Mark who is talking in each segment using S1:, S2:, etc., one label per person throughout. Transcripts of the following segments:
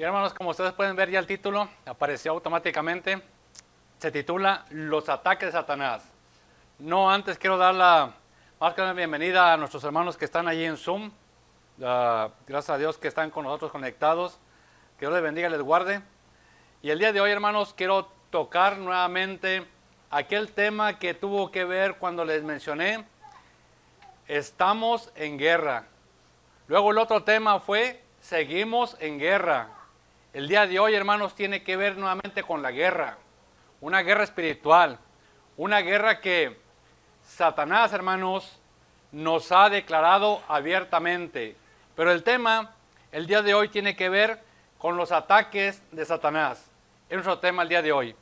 S1: Bien, hermanos, como ustedes pueden ver ya el título, apareció automáticamente, se titula Los ataques de Satanás. No antes quiero dar la más que una bienvenida a nuestros hermanos que están allí en Zoom. Gracias a Dios que están con nosotros conectados. Que Dios les bendiga y les guarde. Y el día de hoy, hermanos, quiero tocar nuevamente aquel tema que tuvo que ver cuando les mencioné, estamos en guerra. Luego el otro tema fue, seguimos en guerra. El día de hoy, hermanos, tiene que ver nuevamente con la guerra. Una guerra espiritual. Una guerra que Satanás, hermanos, nos ha declarado abiertamente. Pero el tema, el día de hoy, tiene que ver con los ataques de Satanás. Es nuestro tema el día de hoy.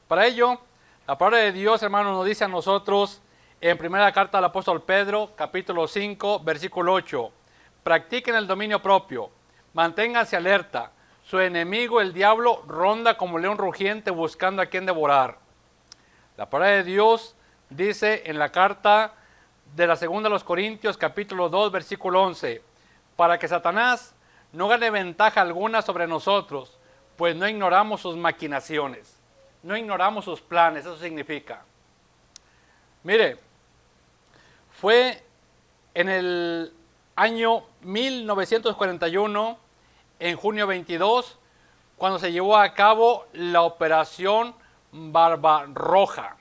S1: Para ello, la palabra de Dios, hermanos, nos dice a nosotros en primera carta del apóstol Pedro, capítulo 5, versículo 8. Practiquen el dominio propio, manténganse alerta. Su enemigo, el diablo, ronda como león rugiente buscando a quien devorar. La palabra de Dios dice en la carta de la segunda a los Corintios, capítulo 2, versículo 11, para que Satanás no gane ventaja alguna sobre nosotros, pues no ignoramos sus maquinaciones, no ignoramos sus planes, eso significa. Mire, fue en el año 1941, en junio 22, cuando se llevó a cabo la operación Barbarroja,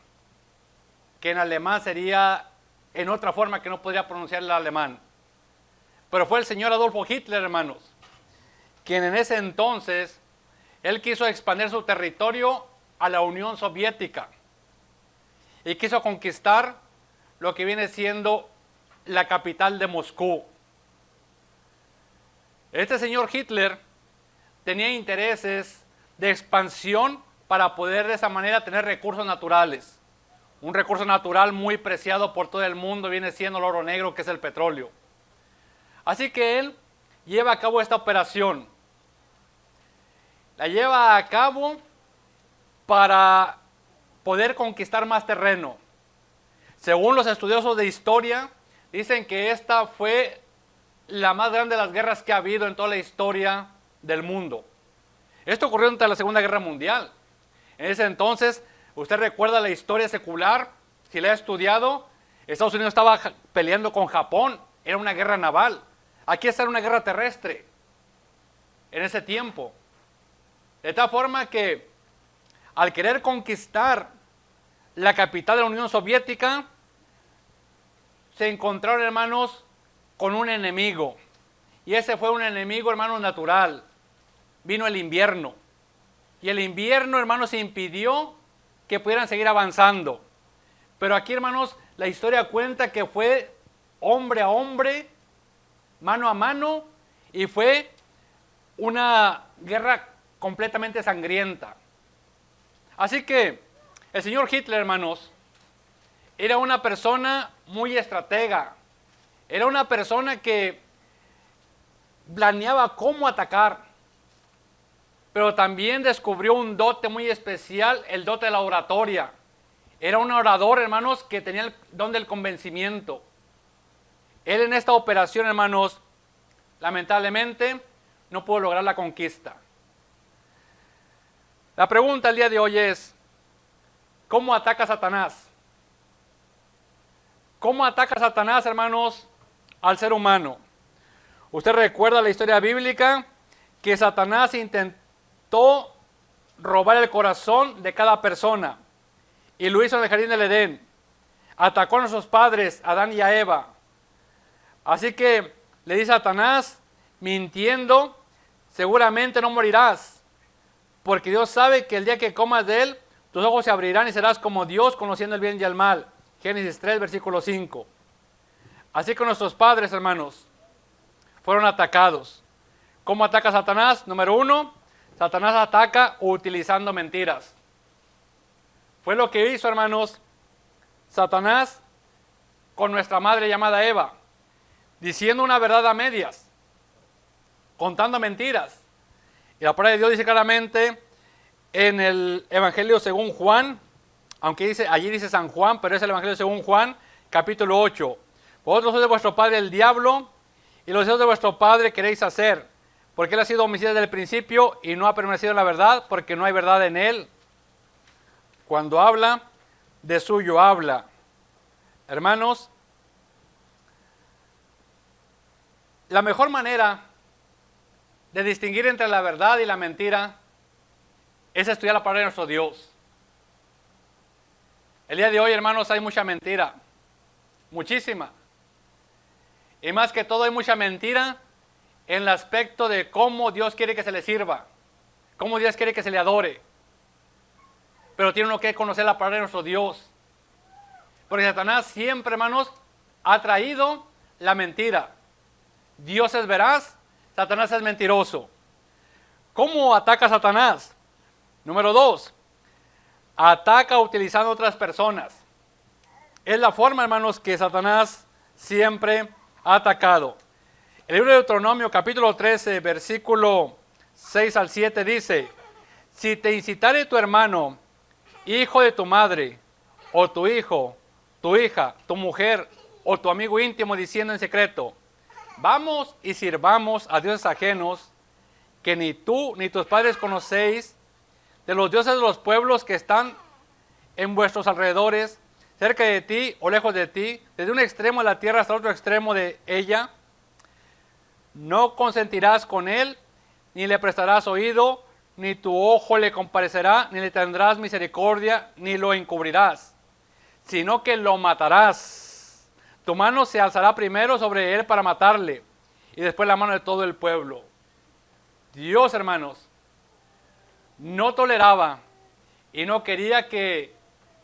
S1: que en alemán sería en otra forma que no podría pronunciar el alemán. Pero fue el señor Adolfo Hitler, hermanos, quien en ese entonces, él quiso expandir su territorio a la Unión Soviética y quiso conquistar lo que viene siendo la capital de Moscú. Este señor Hitler tenía intereses de expansión para poder de esa manera tener recursos naturales. Un recurso natural muy preciado por todo el mundo viene siendo el oro negro, que es el petróleo. Así que él lleva a cabo esta operación. La lleva a cabo para poder conquistar más terreno. Según los estudiosos de historia, dicen que esta fue la más grande de las guerras que ha habido en toda la historia del mundo. Esto ocurrió durante la Segunda Guerra Mundial. En ese entonces, usted recuerda la historia secular, si la ha estudiado, Estados Unidos estaba peleando con Japón, era una guerra naval. Aquí está una guerra terrestre, en ese tiempo. De tal forma que, al querer conquistar la capital de la Unión Soviética, se encontraron, hermanos, con un enemigo. Y ese fue un enemigo, hermanos, natural. Vino el invierno. Y el invierno, hermanos, impidió que pudieran seguir avanzando. Pero aquí, hermanos, la historia cuenta que fue hombre a hombre, mano a mano, y fue una guerra completamente sangrienta. Así que el señor Hitler, hermanos, era una persona muy estratega. Era una persona que planeaba cómo atacar, pero también descubrió un dote muy especial, el dote de la oratoria. Era un orador, hermanos, que tenía el don del convencimiento. Él en esta operación, hermanos, lamentablemente no pudo lograr la conquista. La pregunta el día de hoy es, ¿cómo ataca Satanás? ¿Cómo ataca Satanás, hermanos, al ser humano? Usted recuerda la historia bíblica que Satanás intentó robar el corazón de cada persona y lo hizo en el jardín del Edén. Atacó a nuestros padres, a Adán y a Eva. Así que le dice a Satanás, mintiendo, seguramente no morirás, porque Dios sabe que el día que comas de él, tus ojos se abrirán y serás como Dios, conociendo el bien y el mal. Génesis 3, versículo 5. Así que nuestros padres, hermanos, fueron atacados. ¿Cómo ataca Satanás? Número 1, Satanás ataca utilizando mentiras. Fue lo que hizo, hermanos, Satanás con nuestra madre llamada Eva, diciendo una verdad a medias, contando mentiras. Y la palabra de Dios dice claramente en el Evangelio según Juan, aunque allí dice San Juan, pero es el Evangelio según Juan, capítulo 8. Vosotros sois de vuestro padre el diablo, y los deseos de vuestro padre queréis hacer. Porque él ha sido homicida desde el principio y no ha permanecido en la verdad, porque no hay verdad en él. Cuando habla, de suyo habla. Hermanos, la mejor manera de distinguir entre la verdad y la mentira es estudiar la palabra de nuestro Dios. El día de hoy, hermanos, hay mucha mentira, muchísima. Y más que todo hay mucha mentira en el aspecto de cómo Dios quiere que se le sirva, cómo Dios quiere que se le adore. Pero tiene uno que conocer la palabra de nuestro Dios. Porque Satanás siempre, hermanos, ha traído la mentira. Dios es veraz, Satanás es mentiroso. ¿Cómo ataca Satanás? Número 2, ataca utilizando otras personas. Es la forma, hermanos, que Satanás siempre ha atacado. El libro de Deuteronomio, capítulo 13, versículo 6 al 7 dice: si te incitare tu hermano, hijo de tu madre, o tu hijo, tu hija, tu mujer, o tu amigo íntimo, diciendo en secreto: vamos y sirvamos a dioses ajenos, que ni tú ni tus padres conocéis, de los dioses de los pueblos que están en vuestros alrededores, cerca de ti o lejos de ti, desde un extremo de la tierra hasta otro extremo de ella, no consentirás con él, ni le prestarás oído, ni tu ojo le comparecerá, ni le tendrás misericordia, ni lo encubrirás, sino que lo matarás. Tu mano se alzará primero sobre él para matarle, y después la mano de todo el pueblo. Dios, hermanos, no toleraba y no quería que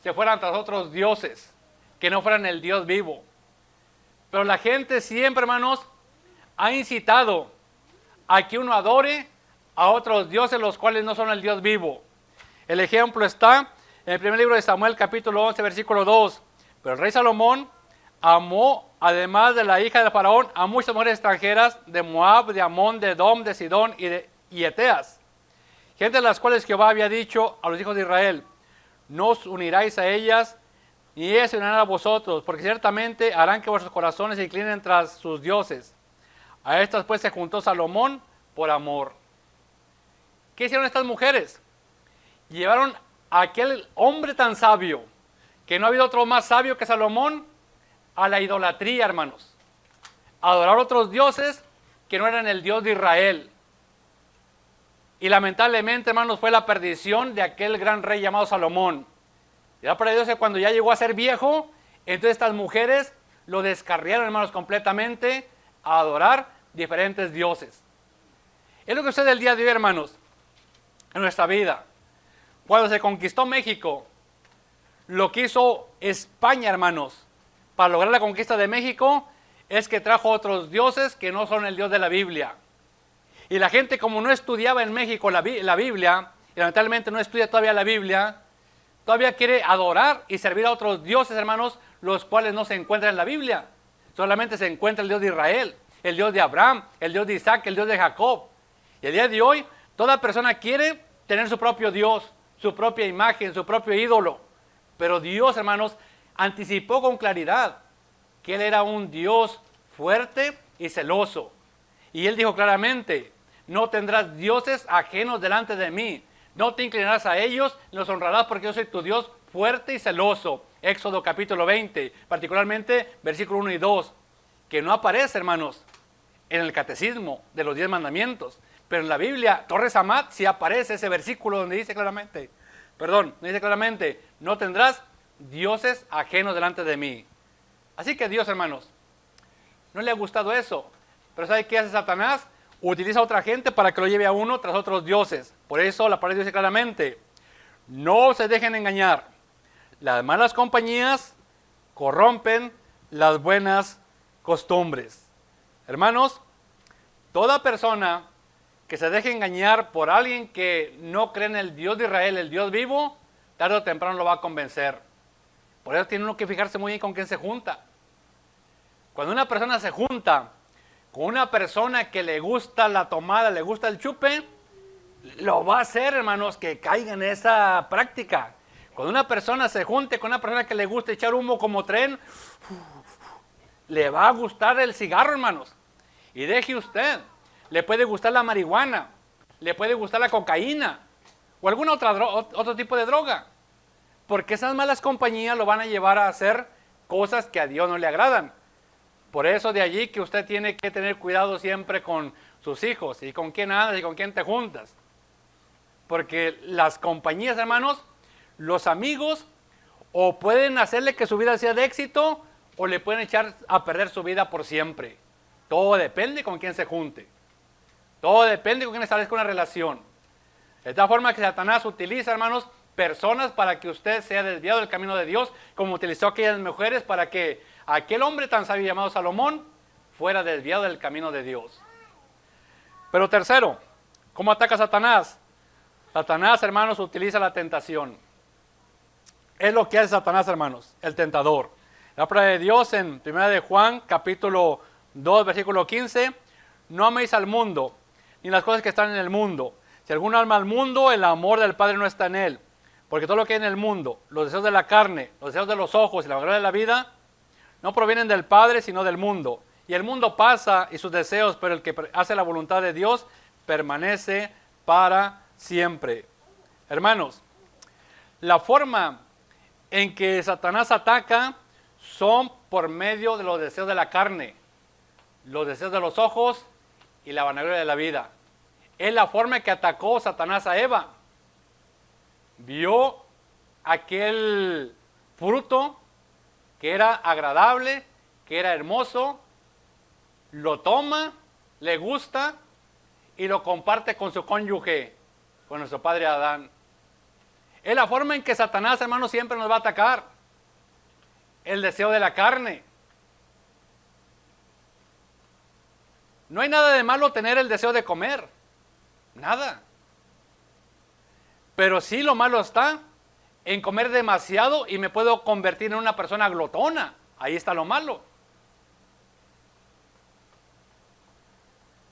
S1: se fueran tras otros dioses, que no fueran el Dios vivo. Pero la gente siempre, hermanos, ha incitado a que uno adore a otros dioses, los cuales no son el Dios vivo. El ejemplo está en el primer libro de Samuel, capítulo 11, versículo 2. Pero el rey Salomón amó, además de la hija del faraón, a muchas mujeres extranjeras de Moab, de Amón, de Edom, de Sidón y Eteas, gente de las cuales Jehová había dicho a los hijos de Israel: no os uniráis a ellas, ni ellas se unirán a vosotros, porque ciertamente harán que vuestros corazones se inclinen tras sus dioses. A estas pues se juntó Salomón por amor. ¿Qué hicieron estas mujeres? Llevaron a aquel hombre tan sabio, que no ha habido otro más sabio que Salomón, a la idolatría, hermanos. A adorar a otros dioses que no eran el Dios de Israel. Y lamentablemente, hermanos, fue la perdición de aquel gran rey llamado Salomón. Ya para Dios, cuando ya llegó a ser viejo, entonces estas mujeres lo descarriaron, hermanos, completamente a adorar diferentes dioses. Es lo que sucede el día de hoy, hermanos, en nuestra vida. Cuando se conquistó México, lo que hizo España, hermanos, para lograr la conquista de México, es que trajo otros dioses que no son el Dios de la Biblia. Y la gente, como no estudiaba en México la Biblia, y lamentablemente no estudia todavía la Biblia, todavía quiere adorar y servir a otros dioses, hermanos, los cuales no se encuentran en la Biblia. Solamente se encuentra el Dios de Israel, el Dios de Abraham, el Dios de Isaac, el Dios de Jacob. Y el día de hoy, toda persona quiere tener su propio Dios, su propia imagen, su propio ídolo. Pero Dios, hermanos, anticipó con claridad que Él era un Dios fuerte y celoso. Y Él dijo claramente: no tendrás dioses ajenos delante de mí, no te inclinarás a ellos, los honrarás, porque yo soy tu Dios fuerte y celoso. Éxodo capítulo 20, particularmente versículo 1 y 2, que no aparece, hermanos, en el catecismo de los 10 mandamientos, pero en la Biblia, Torres Amat, sí aparece ese versículo donde dice claramente, no tendrás dioses ajenos delante de mí. Así que Dios, hermanos, no le ha gustado eso. Pero ¿sabe qué hace Satanás? Utiliza a otra gente para que lo lleve a uno tras otros dioses. Por eso la palabra dice claramente: no se dejen engañar. Las malas compañías corrompen las buenas costumbres. Hermanos, toda persona que se deje engañar por alguien que no cree en el Dios de Israel, el Dios vivo, tarde o temprano lo va a convencer. Por eso tiene uno que fijarse muy bien con quién se junta. Cuando una persona se junta con una persona que le gusta la tomada, le gusta el chupe, lo va a hacer, hermanos, que caiga en esa práctica. Cuando una persona se junte con una persona que le gusta echar humo como tren, le va a gustar el cigarro, hermanos. Y deje usted, le puede gustar la marihuana, le puede gustar la cocaína o alguna otro tipo de droga. Porque esas malas compañías lo van a llevar a hacer cosas que a Dios no le agradan. Por eso de allí que usted tiene que tener cuidado siempre con sus hijos y con quién andas y con quién te juntas. Porque las compañías, hermanos, los amigos, o pueden hacerle que su vida sea de éxito, o le pueden echar a perder su vida por siempre. Todo depende con quién se junte. Todo depende con quién establezca una relación. De tal forma que Satanás utiliza, hermanos, personas para que usted sea desviado del camino de Dios, como utilizó aquellas mujeres para que aquel hombre tan sabio llamado Salomón fuera desviado del camino de Dios. Pero tercero, ¿cómo ataca Satanás? Satanás, hermanos, utiliza la tentación. Es lo que hace Satanás, hermanos, el tentador. La palabra de Dios en 1 de Juan, capítulo 2, versículo 15, no améis al mundo, ni las cosas que están en el mundo. Si algún ama al mundo, el amor del Padre no está en él. Porque todo lo que hay en el mundo, los deseos de la carne, los deseos de los ojos y la vanagloria de la vida, no provienen del Padre, sino del mundo. Y el mundo pasa y sus deseos, pero el que hace la voluntad de Dios permanece para siempre. Hermanos, la forma en que Satanás ataca son por medio de los deseos de la carne, los deseos de los ojos y la vanagloria de la vida. Es la forma en que atacó Satanás a Eva. Vio aquel fruto que era agradable, que era hermoso, lo toma, le gusta y lo comparte con su cónyuge, con nuestro padre Adán. Es la forma en que Satanás, hermanos, siempre nos va a atacar. El deseo de la carne. No hay nada de malo tener el deseo de comer. Nada. Pero sí lo malo está en comer demasiado y me puedo convertir en una persona glotona. Ahí está lo malo.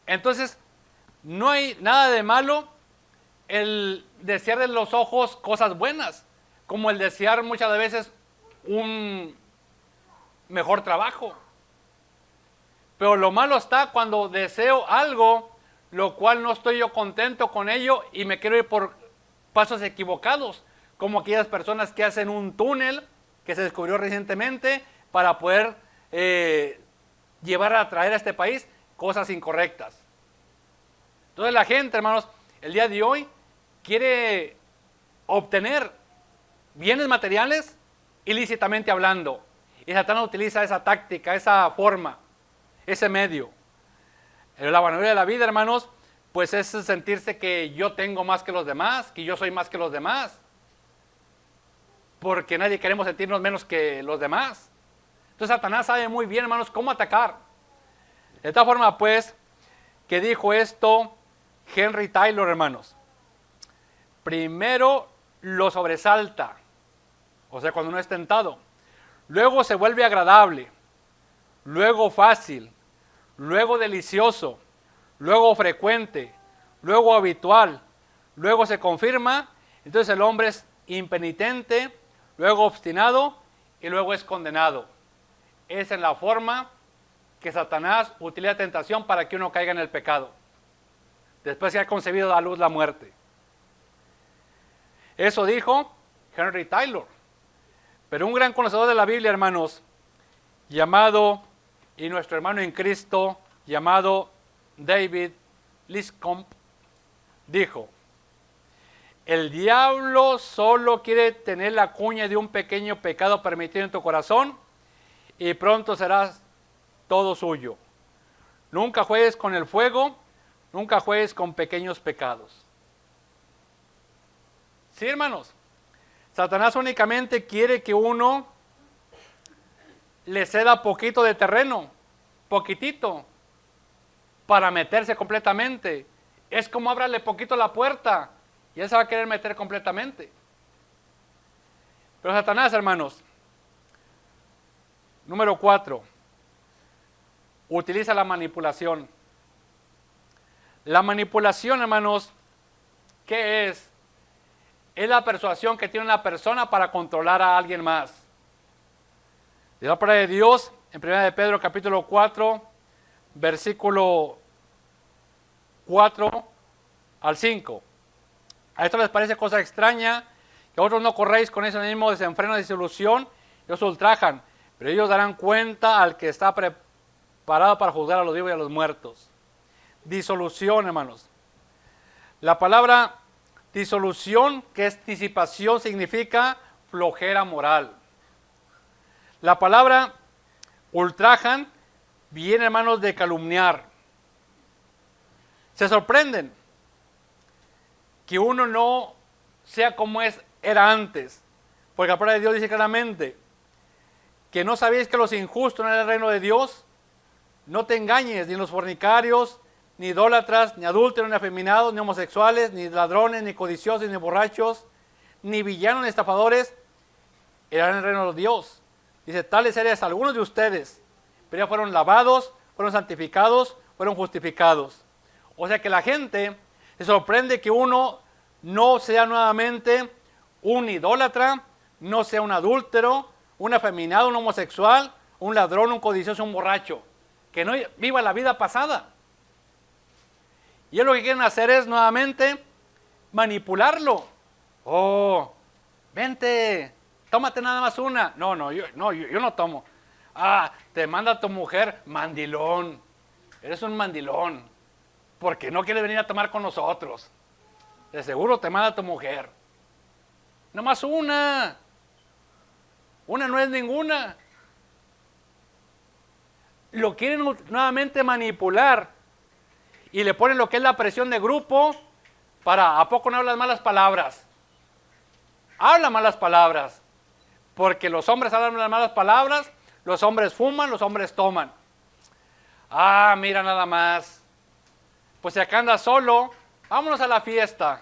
S1: Entonces, no hay nada de malo el desear de los ojos cosas buenas, como el desear muchas veces un mejor trabajo. Pero lo malo está cuando deseo algo, lo cual no estoy yo contento con ello y me quiero ir por pasos equivocados, como aquellas personas que hacen un túnel que se descubrió recientemente para poder llevar a traer a este país cosas incorrectas. Entonces la gente, hermanos, el día de hoy quiere obtener bienes materiales ilícitamente hablando. Y Satanás utiliza esa táctica, esa forma, ese medio. La vanagloria de la vida, hermanos, pues es sentirse que yo tengo más que los demás, que yo soy más que los demás. Porque nadie queremos sentirnos menos que los demás. Entonces Satanás sabe muy bien, hermanos, cómo atacar. De tal forma, pues, que dijo esto Henry Taylor, hermanos. Primero lo sobresalta, o sea, cuando uno es tentado. Luego se vuelve agradable, luego fácil, luego delicioso, luego frecuente, luego habitual, luego se confirma. Entonces el hombre es impenitente, luego obstinado y luego es condenado. Esa es la forma que Satanás utiliza la tentación para que uno caiga en el pecado, después que ha concebido a luz la muerte. Eso dijo Henry Taylor. Pero un gran conocedor de la Biblia, hermanos, llamado, y nuestro hermano en Cristo, llamado David Liscombe, dijo: el diablo solo quiere tener la cuña de un pequeño pecado permitido en tu corazón y pronto serás todo suyo. Nunca juegues con el fuego, nunca juegues con pequeños pecados. Sí, hermanos, Satanás únicamente quiere que uno le ceda poquito de terreno, poquitito, para meterse completamente. Es como ábrale poquito la puerta y él se va a querer meter completamente. Pero Satanás, hermanos, número 4, utiliza la manipulación. La manipulación, hermanos, ¿qué es? Es la persuasión que tiene una persona para controlar a alguien más. De la palabra de Dios, en 1 de Pedro capítulo 4, versículo 4 al 5. A esto les parece cosa extraña que vosotros no corréis con ese mismo desenfreno de disolución y os ultrajan, pero ellos darán cuenta al que está preparado para juzgar a los vivos y a los muertos. Disolución, hermanos. La palabra disolución, que es disipación, significa flojera moral. La palabra ultrajan viene, hermanos, de calumniar. Se sorprenden que uno no sea como era antes, porque la palabra de Dios dice claramente que no sabéis que los injustos no eran el reino de Dios. No te engañes, ni los fornicarios, ni idólatras, ni adúlteros, ni afeminados, ni homosexuales, ni ladrones, ni codiciosos, ni borrachos, ni villanos, ni estafadores, eran el reino de Dios. Dice, tales eres algunos de ustedes, pero ya fueron lavados, fueron santificados, fueron justificados. O sea que la gente se sorprende que uno no sea nuevamente un idólatra, no sea un adúltero, un afeminado, un homosexual, un ladrón, un codicioso, un borracho, que no viva la vida pasada. Y lo que quieren hacer es nuevamente manipularlo. Oh, vente, tómate nada más una. No, yo no tomo. Ah, te manda tu mujer, mandilón. Eres un mandilón, porque no quieres venir a tomar con nosotros. De seguro te manda tu mujer. Nomás una. Una no es ninguna. Lo quieren nuevamente manipular y le ponen lo que es la presión de grupo para, ¿a poco no hablas malas palabras? Habla malas palabras, porque los hombres hablan las malas palabras, los hombres fuman, los hombres toman. Ah, mira nada más. Pues si acá andas solo, vámonos a la fiesta.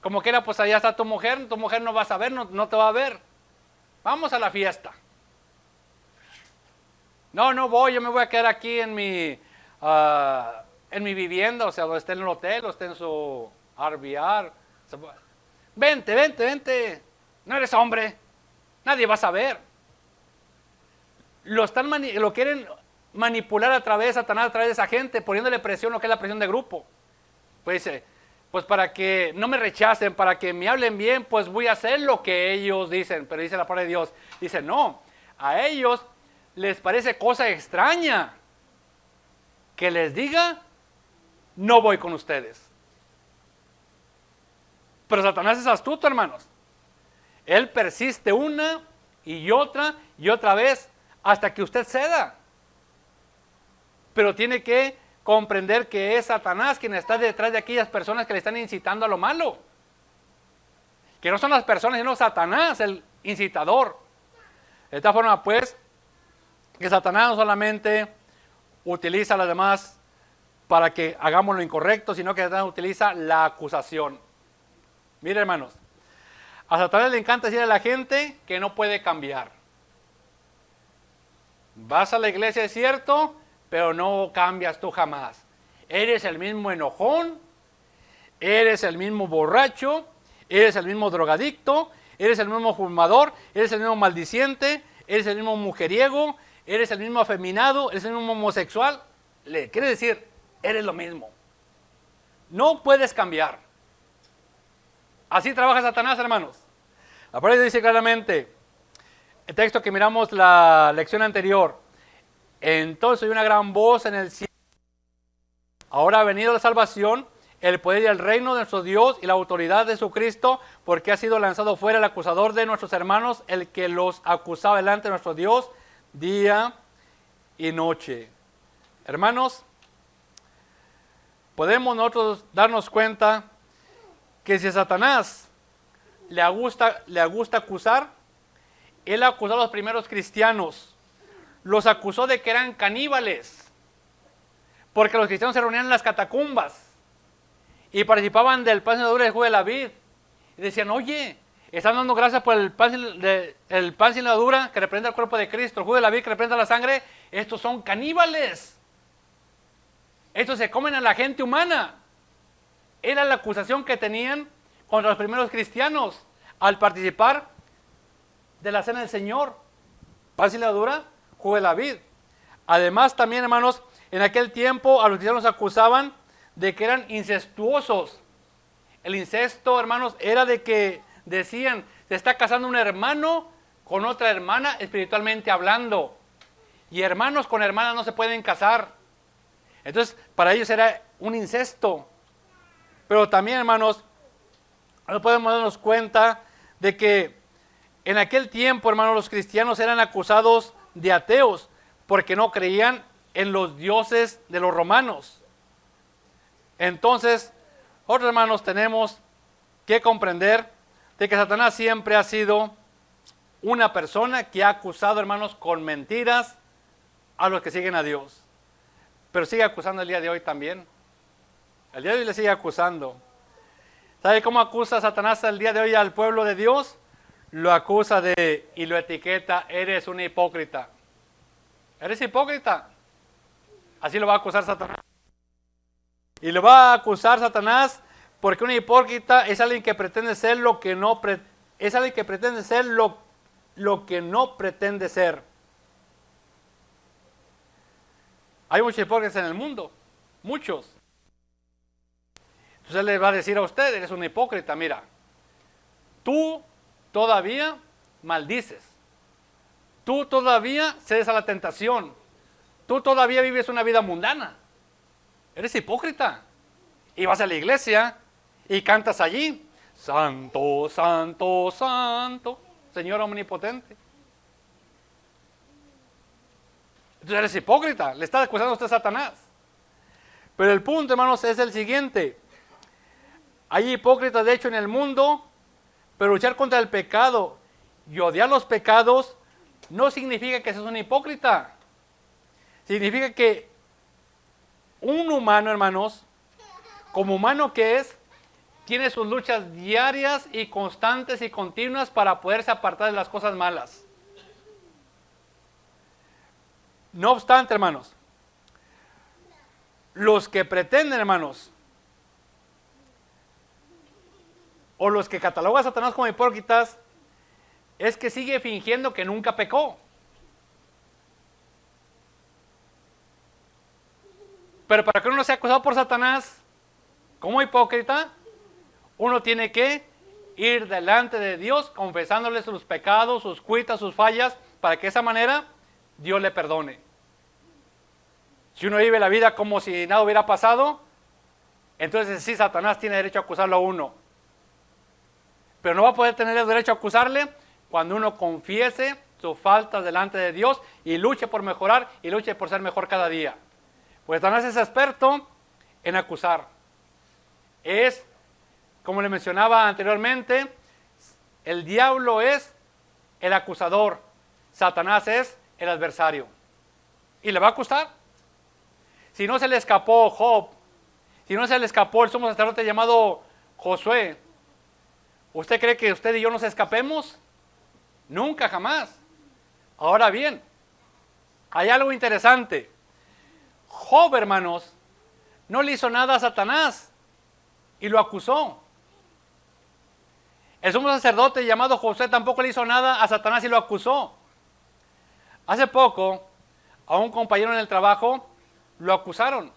S1: Como quiera, pues allá está tu mujer no va a saber, no te va a ver. Vamos a la fiesta. No voy, yo me voy a quedar aquí en mi vivienda, o sea, o esté en el hotel, o esté en su RVR. Vente, no eres hombre, nadie va a saber. Lo quieren manipular a través de Satanás, a través de esa gente, poniéndole presión, lo que es la presión de grupo. Pues dice, pues para que no me rechacen, para que me hablen bien, pues voy a hacer lo que ellos dicen. Pero dice la palabra de Dios, dice, no, a ellos les parece cosa extraña que les diga, no voy con ustedes. Pero Satanás es astuto, hermanos. Él persiste una y otra vez hasta que usted ceda. Pero tiene que comprender que es Satanás quien está detrás de aquellas personas que le están incitando a lo malo. Que no son las personas, sino Satanás, el incitador. De esta forma, pues, que Satanás no solamente utiliza a las demás para que hagamos lo incorrecto, sino que Satanás utiliza la acusación. Mire, hermanos, a Satanás le encanta decir a la gente que no puede cambiar. Vas a la iglesia, es cierto, pero no cambias tú jamás. Eres el mismo enojón, eres el mismo borracho, eres el mismo drogadicto, eres el mismo fumador, eres el mismo maldiciente, eres el mismo mujeriego, eres el mismo afeminado, eres el mismo homosexual. Le quiere decir, eres lo mismo. No puedes cambiar. Así trabaja Satanás, hermanos. La palabra dice claramente, el texto que miramos la lección anterior, entonces hay una gran voz en el cielo. Ahora ha venido la salvación, el poder y el reino de nuestro Dios y la autoridad de su Cristo, porque ha sido lanzado fuera el acusador de nuestros hermanos, el que los acusaba delante de nuestro Dios día y noche. Hermanos, podemos nosotros darnos cuenta que si a Satanás le gusta acusar, él acusó a los primeros cristianos, los acusó de que eran caníbales, porque los cristianos se reunían en las catacumbas y participaban del pan sin levadura del jugo de la vid, y decían, oye, están dando gracias por el pan sin levadura que representa el cuerpo de Cristo, el jugo de la vid que representa la sangre. Estos son caníbales, estos se comen a la gente humana. Era la acusación que tenían contra los primeros cristianos al participar de la cena del Señor, pan sin levadura, jugo de la vid. Además también, hermanos, en aquel tiempo a los cristianos acusaban de que eran incestuosos. El incesto, hermanos, era de que decían, se está casando un hermano con otra hermana espiritualmente hablando. Y hermanos con hermanas no se pueden casar. Entonces, para ellos era un incesto. Pero también, hermanos, no podemos darnos cuenta de que en aquel tiempo, hermanos, los cristianos eran acusados de ateos porque no creían en los dioses de los romanos. Entonces, otros hermanos, tenemos que comprender de que Satanás siempre ha sido una persona que ha acusado, hermanos, con mentiras a los que siguen a Dios. Pero sigue acusando el día de hoy también. El día de hoy le sigue acusando. ¿Sabe cómo acusa Satanás el día de hoy al pueblo de Dios? Lo acusa y lo etiqueta, eres un hipócrita. Eres hipócrita. Así lo va a acusar Satanás. Y lo va a acusar Satanás porque un hipócrita es alguien que pretende ser lo que no es alguien que pretende ser lo que no pretende ser. Hay muchos hipócritas en el mundo, muchos. Entonces él le va a decir a usted, eres un hipócrita, mira, tú todavía maldices, tú todavía cedes a la tentación, tú todavía vives una vida mundana, eres hipócrita. Y vas a la iglesia y cantas allí, santo, santo, santo, Señor omnipotente. Entonces eres hipócrita, le está acusando a usted a Satanás. Pero el punto, hermanos, es el siguiente. Hay hipócritas, de hecho, en el mundo, pero luchar contra el pecado y odiar los pecados no significa que seas un hipócrita. Significa que un humano, hermanos, como humano que es, tiene sus luchas diarias y constantes y continuas para poderse apartar de las cosas malas. No obstante, hermanos, los que pretenden, hermanos, o los que catalogan a Satanás como hipócritas, es que sigue fingiendo que nunca pecó. Pero para que uno no sea acusado por Satanás como hipócrita, uno tiene que ir delante de Dios confesándole sus pecados, sus cuitas, sus fallas, para que de esa manera Dios le perdone. Si uno vive la vida como si nada hubiera pasado, entonces sí, Satanás tiene derecho a acusarlo a uno. Pero no va a poder tener el derecho a acusarle cuando uno confiese sus faltas delante de Dios y luche por mejorar y luche por ser mejor cada día. Pues Satanás es experto en acusar. Es, como le mencionaba anteriormente, el diablo es el acusador, Satanás es el adversario. Y le va a acusar. Si no se le escapó Job, si no se le escapó el sumo sacerdote llamado Josué, ¿usted cree que usted y yo nos escapemos? Nunca, jamás. Ahora bien, hay algo interesante. Job, hermanos, no le hizo nada a Satanás y lo acusó. El sumo sacerdote llamado Josué tampoco le hizo nada a Satanás y lo acusó. Hace poco, a un compañero en el trabajo lo acusaron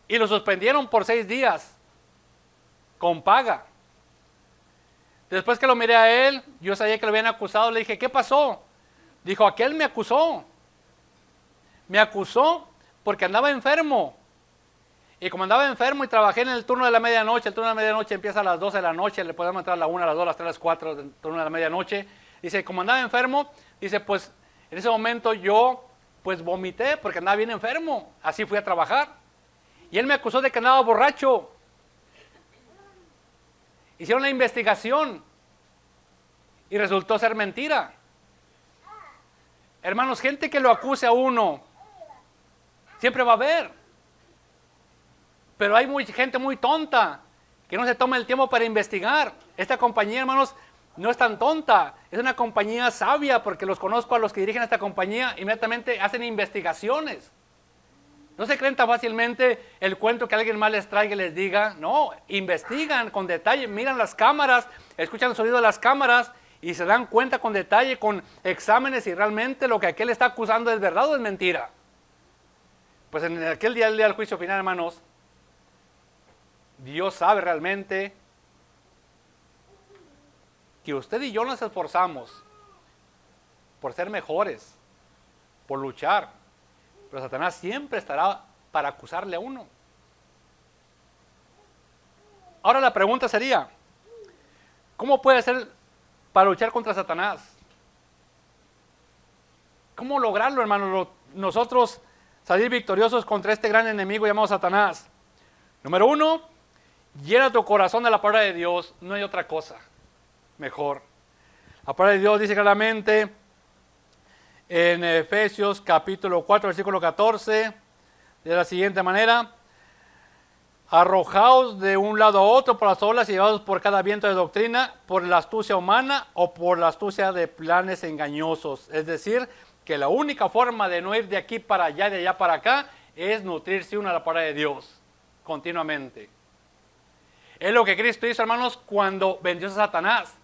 S1: y lo suspendieron por 6 días con paga. Después que lo miré a él, yo sabía que lo habían acusado, le dije, ¿qué pasó? Dijo, aquel me acusó porque andaba enfermo. Y como andaba enfermo y trabajé en el turno de la medianoche, el turno de la medianoche empieza a las 12 de la noche, le podemos entrar a la 1, a las 2, a las 3, a las 4, el turno de la medianoche. Dice, como andaba enfermo, dice, pues en ese momento yo pues vomité porque andaba bien enfermo, así fui a trabajar. Y él me acusó de que andaba borracho. Hicieron la investigación y resultó ser mentira. Hermanos, gente que lo acuse a uno, siempre va a haber. Pero hay gente muy tonta que no se toma el tiempo para investigar. Esta compañía, hermanos, no es tan tonta. Es una compañía sabia porque los conozco a los que dirigen esta compañía. Inmediatamente hacen investigaciones. No se creen tan fácilmente el cuento que alguien más les traiga y les diga. No, investigan con detalle, miran las cámaras, escuchan el sonido de las cámaras y se dan cuenta con detalle, con exámenes, si realmente lo que aquel está acusando es verdad o es mentira. Pues en aquel día, el día del juicio final, hermanos, Dios sabe realmente que usted y yo nos esforzamos por ser mejores, por luchar, pero Satanás siempre estará para acusarle a uno. Ahora la pregunta sería, ¿cómo puede ser para luchar contra Satanás? ¿Cómo lograrlo, hermanos? Nosotros salir victoriosos contra este gran enemigo llamado Satanás. Número 1, llena tu corazón de la palabra de Dios. No hay otra cosa mejor. La palabra de Dios dice claramente en Efesios capítulo 4, versículo 14, de la siguiente manera: arrojaos de un lado a otro por las olas y llevados por cada viento de doctrina, por la astucia humana o por la astucia de planes engañosos. Es decir, que la única forma de no ir de aquí para allá, de allá para acá, es nutrirse uno de la palabra de Dios continuamente. Es lo que Cristo hizo, hermanos, cuando venció a Satanás.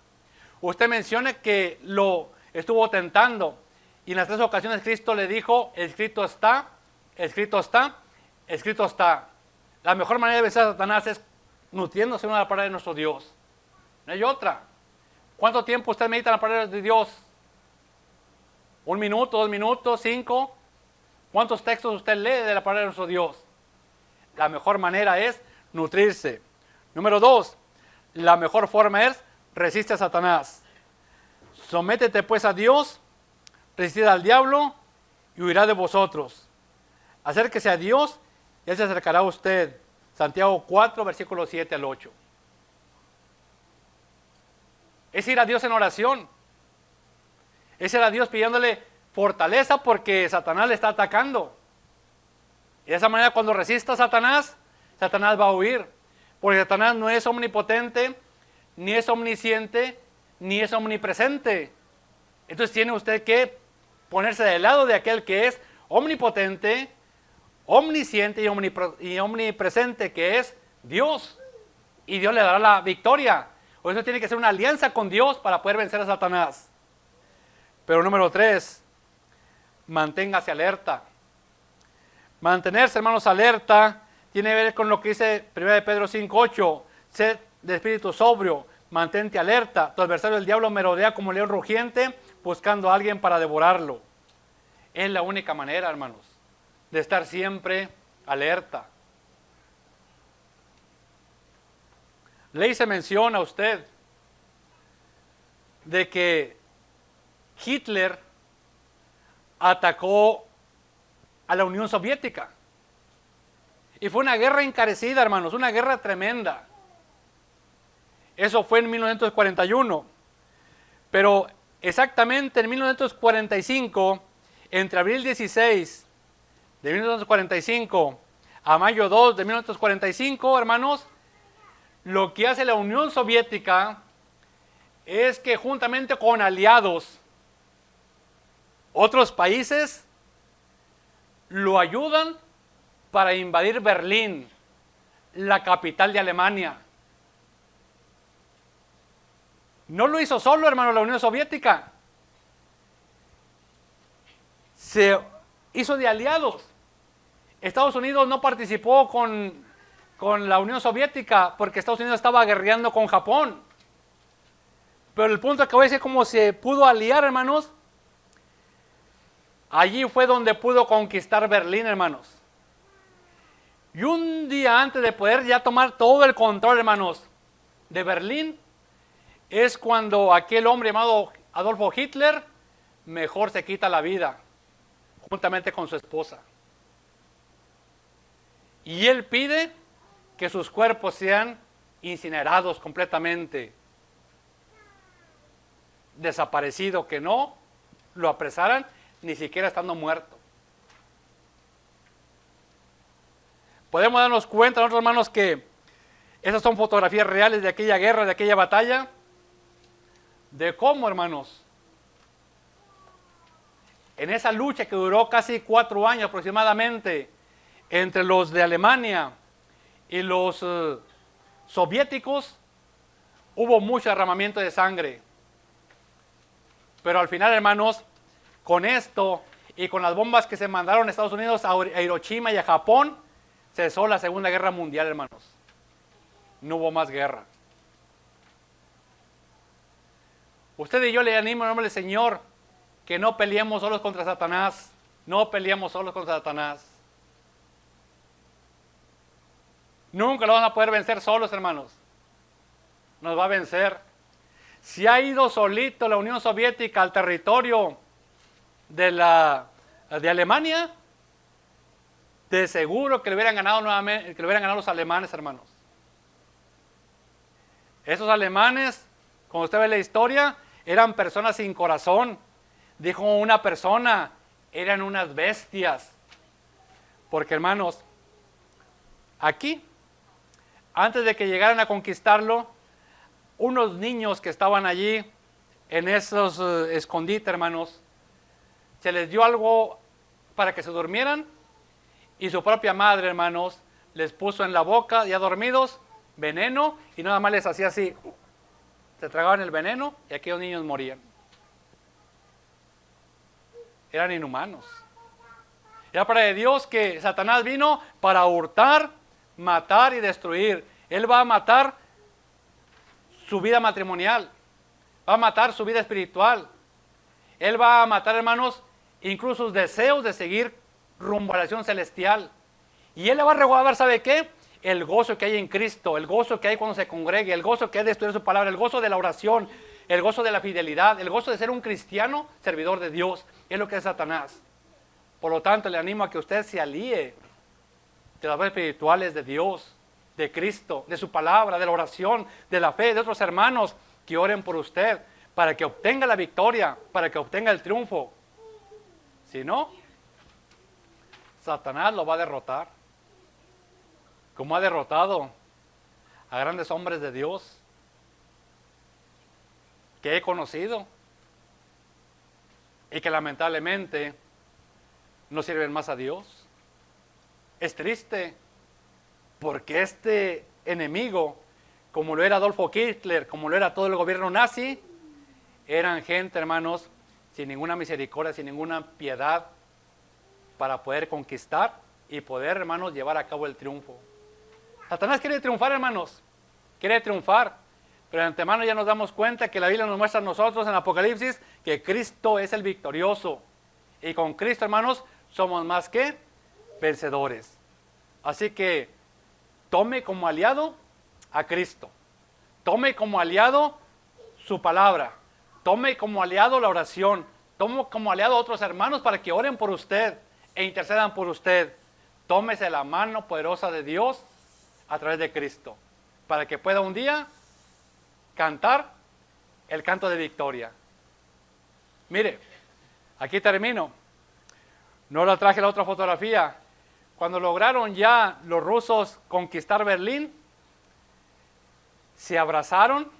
S1: Usted menciona que lo estuvo tentando y en las 3 ocasiones Cristo le dijo: escrito está, escrito está, escrito está. La mejor manera de vencer a Satanás es nutriéndose uno de la palabra de nuestro Dios. No hay otra. ¿Cuánto tiempo usted medita en la palabra de Dios? ¿1 minuto, 2 minutos, 5? ¿Cuántos textos usted lee de la palabra de nuestro Dios? La mejor manera es nutrirse. Número 2, la mejor forma es resiste a Satanás. Sométete pues a Dios, resistid al diablo y huirá de vosotros. Acérquese a Dios y Él se acercará a usted. Santiago 4, versículos 7 al 8. Es ir a Dios en oración. Es ir a Dios pidiéndole fortaleza porque Satanás le está atacando. Y de esa manera, cuando resista a Satanás, Satanás va a huir. Porque Satanás no es omnipotente, ni es omnisciente, ni es omnipresente. Entonces tiene usted que ponerse del lado de aquel que es omnipotente, omnisciente y omnipresente, que es Dios. Y Dios le dará la victoria. Por eso tiene que hacer una alianza con Dios para poder vencer a Satanás. Pero número 3, manténgase alerta. Mantenerse, hermanos, alerta tiene que ver con lo que dice 1 Pedro 5:8. Sed de espíritu sobrio, mantente alerta. Tu adversario el diablo merodea como león rugiente, buscando a alguien para devorarlo. Es la única manera, hermanos, de estar siempre alerta. Le hice mención a usted de que Hitler atacó a la Unión Soviética. Y fue una guerra encarecida, hermanos, una guerra tremenda. Eso fue en 1941. Pero exactamente en 1945, entre abril 16 de 1945 a mayo 2 de 1945, hermanos, lo que hace la Unión Soviética es que juntamente con aliados, otros países lo ayudan para invadir Berlín, la capital de Alemania. No lo hizo solo, hermano, la Unión Soviética. Se hizo de aliados. Estados Unidos no participó con la Unión Soviética porque Estados Unidos estaba guerreando con Japón. Pero el punto que voy a decir, cómo se pudo aliar, hermanos. Allí fue donde pudo conquistar Berlín, hermanos. Y un día antes de poder ya tomar todo el control, hermanos, de Berlín, es cuando aquel hombre llamado Adolfo Hitler mejor se quita la vida, juntamente con su esposa. Y él pide que sus cuerpos sean incinerados completamente, desaparecido, que no lo apresaran ni siquiera estando muerto. Podemos darnos cuenta, nosotros, hermanos, que esas son fotografías reales de aquella guerra, de aquella batalla, de cómo, hermanos, en esa lucha que duró casi 4 años aproximadamente entre los de Alemania y los soviéticos, hubo mucho derramamiento de sangre. Pero al final, hermanos, con esto y con las bombas que se mandaron a Estados Unidos, a Hiroshima y a Japón, cesó la Segunda Guerra Mundial, hermanos. No hubo más guerra. Usted y yo le animo en nombre del Señor que no peleemos solos contra Satanás. No peleemos solos contra Satanás. Nunca lo vamos a poder vencer solos, hermanos. Nos va a vencer. Si ha ido solito la Unión Soviética al territorio de Alemania, de seguro que le hubieran ganado nuevamente, que le hubieran ganado los alemanes, hermanos. Esos alemanes, como usted ve la historia, eran personas sin corazón. Dijo una persona, eran unas bestias. Porque, hermanos, aquí, antes de que llegaran a conquistarlo, unos niños que estaban allí en esos escondites, hermanos, se les dio algo para que se durmieran y su propia madre, hermanos, les puso en la boca, ya dormidos, veneno y nada más les hacía así, se tragaban el veneno y aquellos niños morían. Eran inhumanos. Era para de Dios que Satanás vino para hurtar, matar y destruir. Él va a matar su vida matrimonial, va a matar su vida espiritual. Él va a matar, hermanos, incluso sus deseos de seguir rumbo a la nación celestial. Y Él le va a regalar, ¿sabe qué? El gozo que hay en Cristo, el gozo que hay cuando se congregue, el gozo que hay de estudiar su palabra, el gozo de la oración, el gozo de la fidelidad, el gozo de ser un cristiano servidor de Dios. Es lo que es Satanás. Por lo tanto, le animo a que usted se alíe de las verdades espirituales de Dios, de Cristo, de su palabra, de la oración, de la fe, de otros hermanos que oren por usted, para que obtenga la victoria, para que obtenga el triunfo. Si no, Satanás lo va a derrotar, como ha derrotado a grandes hombres de Dios que he conocido y que lamentablemente no sirven más a Dios. Es triste porque este enemigo, como lo era Adolfo Hitler, como lo era todo el gobierno nazi, eran gente, hermanos, sin ninguna misericordia, sin ninguna piedad, para poder conquistar y poder, hermanos, llevar a cabo el triunfo. Satanás quiere triunfar, hermanos, quiere triunfar, pero de antemano ya nos damos cuenta que la Biblia nos muestra a nosotros en Apocalipsis que Cristo es el victorioso, y con Cristo, hermanos, somos más que vencedores. Así que tome como aliado a Cristo, tome como aliado su palabra, tome como aliado la oración, tome como aliado a otros hermanos para que oren por usted e intercedan por usted. Tómese la mano poderosa de Dios a través de Cristo, para que pueda un día cantar el canto de victoria. Mire, aquí termino. No la traje la otra fotografía. Cuando lograron ya los rusos conquistar Berlín, se abrazaron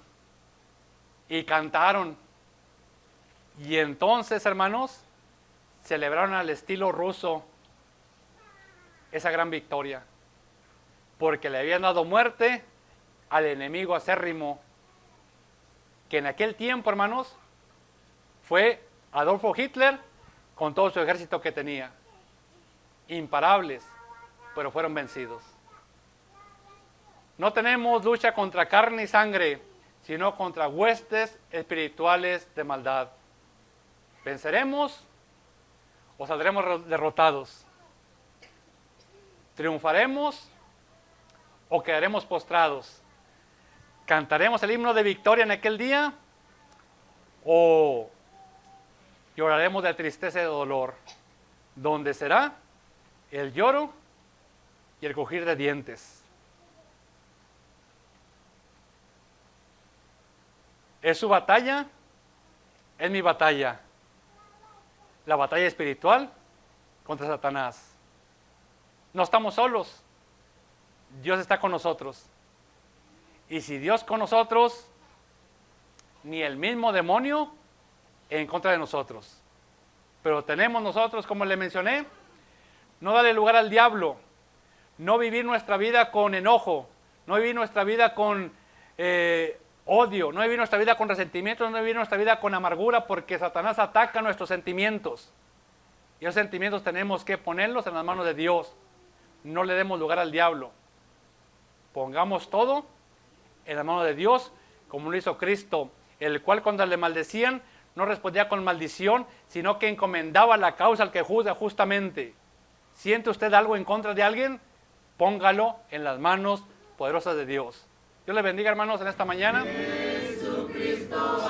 S1: y cantaron. Y entonces, hermanos, celebraron al estilo ruso esa gran victoria, porque le habían dado muerte al enemigo acérrimo, que en aquel tiempo, hermanos, fue Adolfo Hitler con todo su ejército que tenía. Imparables, pero fueron vencidos. No tenemos lucha contra carne y sangre, sino contra huestes espirituales de maldad. ¿Venceremos o saldremos derrotados? ¿Triunfaremos o quedaremos postrados? ¿Cantaremos el himno de victoria en aquel día o lloraremos de tristeza y de dolor? ¿Dónde será el lloro y el crujir de dientes? ¿Es su batalla? Es mi batalla. La batalla espiritual contra Satanás. No estamos solos. Dios está con nosotros. Y si Dios con nosotros, ni el mismo demonio en contra de nosotros. Pero tenemos nosotros, como le mencioné, no darle lugar al diablo, no vivir nuestra vida con enojo, no vivir nuestra vida con odio, no vivir nuestra vida con resentimiento, no vivir nuestra vida con amargura, porque Satanás ataca nuestros sentimientos. Y esos sentimientos tenemos que ponerlos en las manos de Dios. No le demos lugar al diablo. Pongamos todo en las manos de Dios, como lo hizo Cristo, el cual cuando le maldecían, no respondía con maldición, sino que encomendaba la causa al que juzga justamente. ¿Siente usted algo en contra de alguien? Póngalo en las manos poderosas de Dios. Dios le bendiga, hermanos, en esta mañana. Jesucristo.